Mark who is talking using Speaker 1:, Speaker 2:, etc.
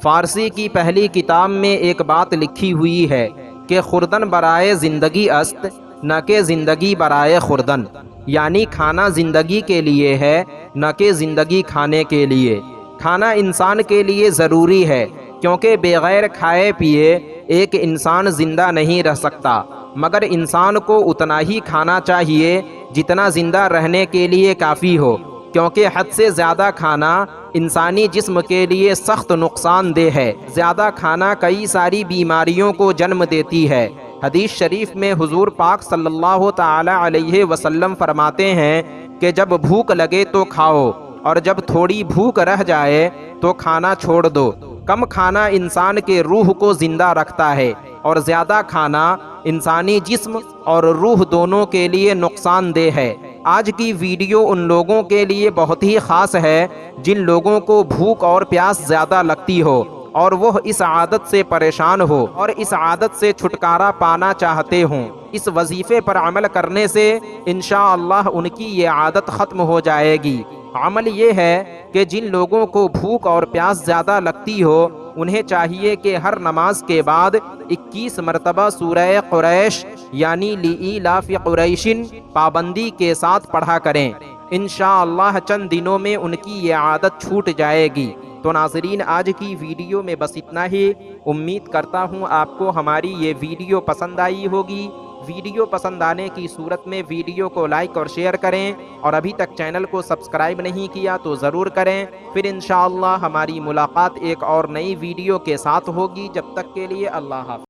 Speaker 1: فارسی کی پہلی کتاب میں ایک بات لکھی ہوئی ہے کہ خوردن برائے زندگی است نہ کہ زندگی برائے خوردن، یعنی کھانا زندگی کے لیے ہے نہ کہ زندگی کھانے کے لیے۔ کھانا انسان کے لیے ضروری ہے کیونکہ بغیر کھائے پیے ایک انسان زندہ نہیں رہ سکتا، مگر انسان کو اتنا ہی کھانا چاہیے جتنا زندہ رہنے کے لیے کافی ہو، کیونکہ حد سے زیادہ کھانا انسانی جسم کے لیے سخت نقصان دہ ہے۔ زیادہ کھانا کئی ساری بیماریوں کو جنم دیتی ہے۔ حدیث شریف میں حضور پاک صلی اللہ تعالی علیہ وسلم فرماتے ہیں کہ جب بھوک لگے تو کھاؤ، اور جب تھوڑی بھوک رہ جائے تو کھانا چھوڑ دو۔ کم کھانا انسان کے روح کو زندہ رکھتا ہے، اور زیادہ کھانا انسانی جسم اور روح دونوں کے لیے نقصان دہ ہے۔ آج کی ویڈیو ان لوگوں کے لیے بہت ہی خاص ہے جن لوگوں کو بھوک اور پیاس زیادہ لگتی ہو اور وہ اس عادت سے پریشان ہو اور اس عادت سے چھٹکارا پانا چاہتے ہوں۔ اس وظیفے پر عمل کرنے سے انشاءاللہ ان کی یہ عادت ختم ہو جائے گی۔ عمل یہ ہے کہ جن لوگوں کو بھوک اور پیاس زیادہ لگتی ہو انہیں چاہیے کہ ہر نماز کے بعد 21 مرتبہ سورہ قریش یعنی لإیلاف قریش پابندی کے ساتھ پڑھا کریں۔ انشاءاللہ چند دنوں میں ان کی یہ عادت چھوٹ جائے گی۔ تو ناظرین، آج کی ویڈیو میں بس اتنا ہی۔ امید کرتا ہوں آپ کو ہماری یہ ویڈیو پسند آئی ہوگی۔ ویڈیو پسند آنے کی صورت میں ویڈیو کو لائک اور شیئر کریں، اور ابھی تک چینل کو سبسکرائب نہیں کیا تو ضرور کریں۔ پھر انشاءاللہ ہماری ملاقات ایک اور نئی ویڈیو کے ساتھ ہوگی۔ جب تک کے لیے اللہ حافظ۔